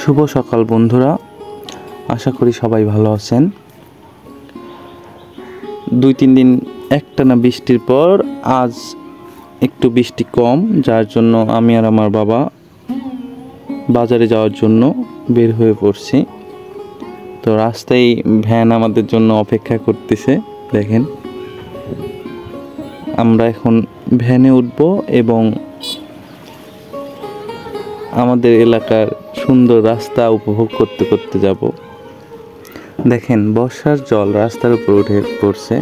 শুভ সকাল বন্ধুরা, আশা করি সবাই ভালো আছেন। 2-3 দিন একটানা বৃষ্টির পর আজ একটু বৃষ্টি কম, যার জন্য আমি আর আমার বাবা বাজারে যাওয়ার জন্য বের হয়ে পড়ছি। তো রাস্তায় ভ্যান আমাদের জন্য অপেক্ষা করতেছে। দেখেন, আমরা এখন ভ্যানে উঠব এবং আমাদের এলাকার সুন্দর রাস্তা উপভোগ করতে করতে যাব। দেখেন, বর্ষার জল রাস্তার উপর উঠে পড়ছে।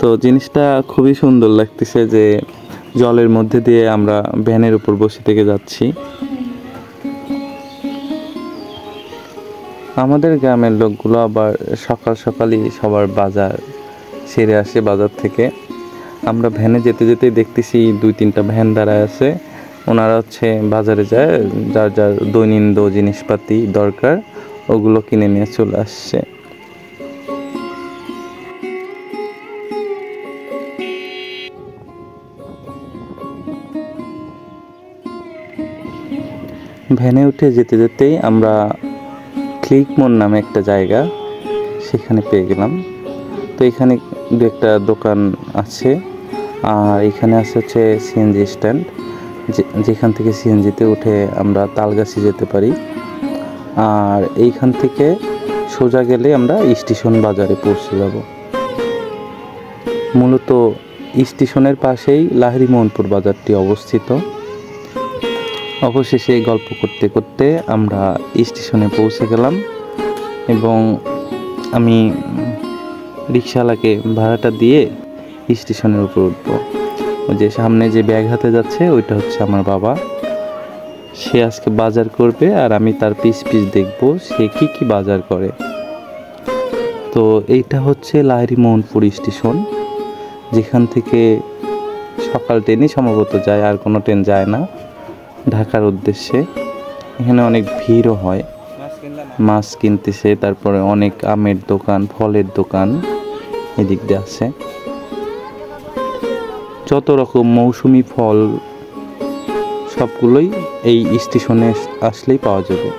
তো জিনিসটা খুবই সুন্দর লাগতেছে যে জলের মধ্যে দিয়ে আমরা ভ্যানের উপর বসে থেকে যাচ্ছি। আমাদের গ্রামের লোকগুলো আবার সকাল সকালই সবার বাজার সেরে আসে বাজার থেকে। আমরা ভ্যানে যেতে যেতে দেখতেছি 2-3টা ভ্যান দাঁড়ায় আছে। ওনারা বাজারে যায়, যার যার দৈনন্দিন জিনিসপাতি দরকার ওগুলো কিনে নিয়ে চলে আসছে। ভ্যানে উঠে যেতে যেতেই আমরা ক্লিকমোন নামে একটা জায়গা সেখানে পেয়ে গেলাম। তো এখানে একটা দোকান আছে, আর এখানে আছে সিএনজি স্ট্যান্ড, যেখান থেকে সিএনজিতে উঠে আমরা তালগাছি যেতে পারি। আর এইখান থেকে সোজা গেলে আমরা স্টেশন বাজারে পৌঁছে যাব। মূলত স্টেশনের পাশেই লাহিড়ী মোহনপুর বাজারটি অবস্থিত। অবশেষে গল্প করতে করতে আমরা স্টেশনে পৌঁছে গেলাম এবং আমি রিকশাওয়ালাকে ভাড়াটা দিয়ে স্টেশনের উপর উঠব। ওই যে সামনে যে ব্যাগ হাতে যাচ্ছে ওইটা হচ্ছে আমার বাবা। সে আজকে বাজার করবে আর আমি তার পিস পিস দেখব সে কি কি বাজার করে। তো এইটা হচ্ছে লাহিড়ী মোহনপুর স্টেশন, যেখান থেকে সকাল ট্রেনই সম্ভবত যায়, আর কোনো ট্রেন যায় না ঢাকার উদ্দেশ্যে। এখানে অনেক ভিড়ও হয়, মাছ কিনতেছে, তারপরে অনেক আমের দোকান, ফলের দোকান এদিক দিয়ে আছে। যত রকম মৌসুমি ফল সবগুলোই এই স্টেশনে আসলেই পাওয়া যাবে।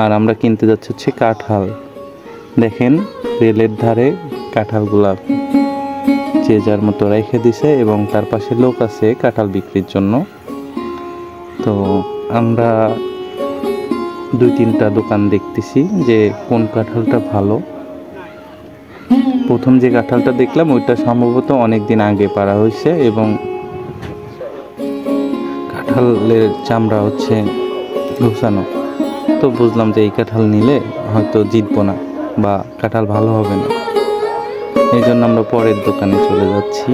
আর আমরা কিনতে যাচ্ছি কাঁঠাল। দেখেন, রেলের ধারে কাঁঠালগুলা যে যার মতো রেখে দিছে এবং তার পাশে লোক আছে কাঁঠাল বিক্রির জন্য। তো আমরা 2-3টা দোকান দেখতেছি যে কোন কাঁঠালটা ভালো। প্রথম যে কাঁঠালটা দেখলাম ওইটা সম্ভবত অনেক দিন আগে পাড়া হয়েছে এবং কাঁঠালের চামড়া ঘুষানো। তো বুঝলাম যে এই কাঁঠাল নিলে হয়তো জিতবো না বা কাঁঠাল ভালো হবে না, এই জন্য আমরা পরের দোকানে চলে যাচ্ছি।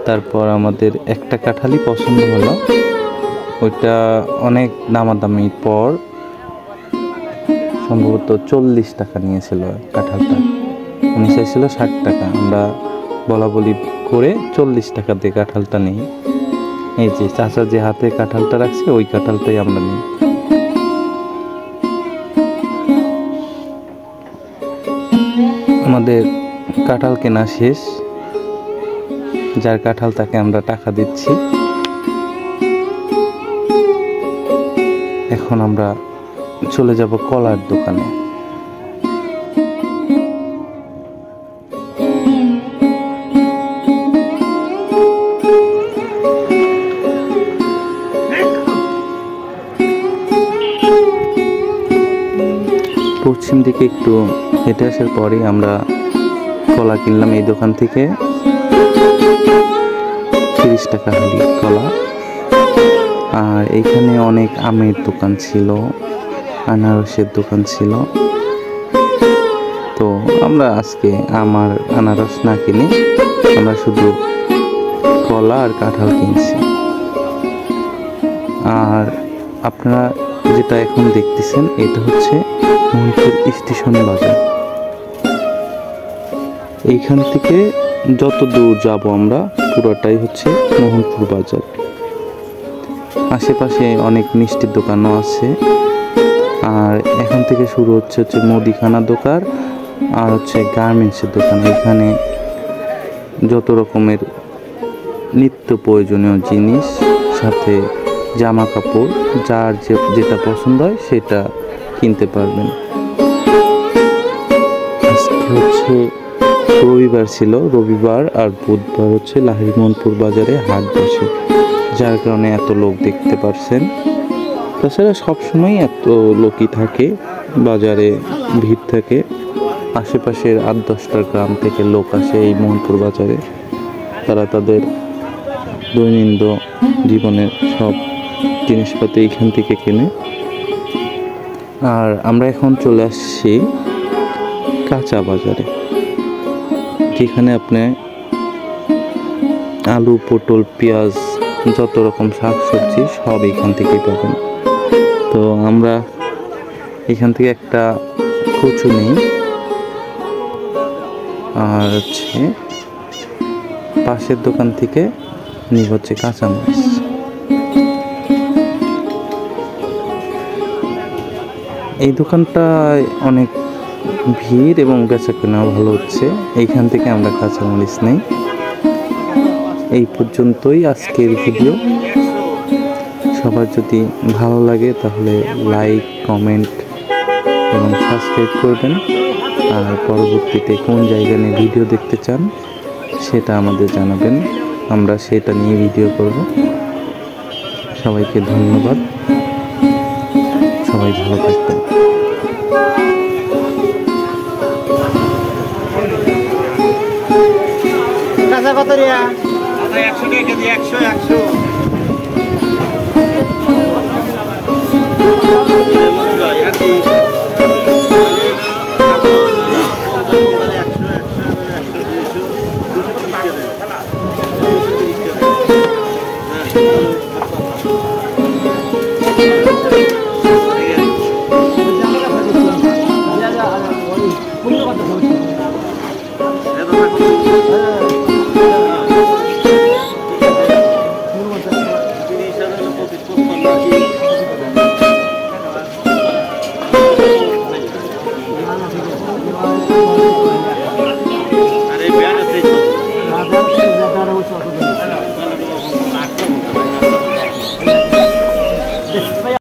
তারপর আমাদের একটা কাঁঠালই পছন্দ হলো, ওইটা অনেক দামাদামির পর সম্ভবত 40 টাকা নিয়েছিল কাঁঠালটা। উনি চাইছিল 60 টাকা, আমরা বলা বলি করে 40 টাকা দিয়ে কাঁঠালটা নিই। এই যে চাচা যে হাতে কাঁঠালটা রাখছে ওই কাঁঠালটাই আমরা নিই। আমাদের কাঁঠাল কেনা শেষ, যার কাঁঠাল তাকে আমরা টাকা দিচ্ছি। এখন আমরা চলে যাব কলার দোকানে। পশ্চিম দিকে একটু হেঁটে আসার পরে আমরা কলা কিনলাম এই দোকান থেকে। 30 টাকা হালি কলা। আর এইখানে অনেক আমের দোকান ছিল, আনারসের দোকান ছিল। তো আমরা আজকে আনারস না কিনে আমরা শুধু কলা আর কাঁঠাল কিনছি। আর আপনারা যেটা এখন দেখতেছেন এটা হচ্ছে মোহনপুর স্টেশন বাজার। এইখান থেকে যত দূর যাব আমরা পুরোটাই হচ্ছে মোহনপুর বাজার। আশেপাশে অনেক মিষ্টির দোকানও আছে। আর এখান থেকে শুরু হচ্ছে মুদিখানা দোকান আর গার্মেন্টসের দোকান। এখানে যত রকমের নিত্য প্রয়োজনীয় জিনিস, সাথে জামা কাপড়, যার যেটা পছন্দ হয় সেটা কিনতে পারবেন। আজকে হচ্ছে রবিবার ছিল, রবিবার আর বুধবার হচ্ছে লাহিড়ী বাজারে হাট বসে, যার কারণে এত লোক দেখতে পারছেন। তাছাড়া সবসময় এত লোকই থাকে, বাজারে ভিড় থাকে। আশেপাশের 8-10টা গ্রাম থেকে লোক আসে এই মোহনপুর বাজারে। তারা তাদের দৈনন্দিন জীবনের সব জিনিসপাতি এখান থেকে কেনে। আর আমরা এখন চলে আসছি কাঁচা বাজারে, যেখানে আপনি আলু, পটল, পেঁয়াজ, যত রকম শাকসবজি সব এখান থেকেই পাবেন। তো আমরা এখান থেকে একটা কচু নিই, আর হচ্ছে পাশের দোকান থেকে নিব হচ্ছে কাঁচামরিচ। এই দোকানটায় অনেক ভিড় এবং বেচাকেনা ভালো হচ্ছে, এইখান থেকে আমরা কাঁচামরিচ নেই। এই পর্যন্তই আজকের ভিডিও। সবার যদি ভালো লাগে তাহলে লাইক, কমেন্ট এবং সাবস্ক্রাইব করবেন। আর পরবর্তীতে কোন জায়গা নিয়ে ভিডিও দেখতে চান সেটা আমাদের জানাবেন, আমরা সেটা নিয়ে ভিডিও করব। সবাইকে ধন্যবাদ, সবাই ভালো থাকবেন। কত রিয়া? 100 টাকা কেজি, 100।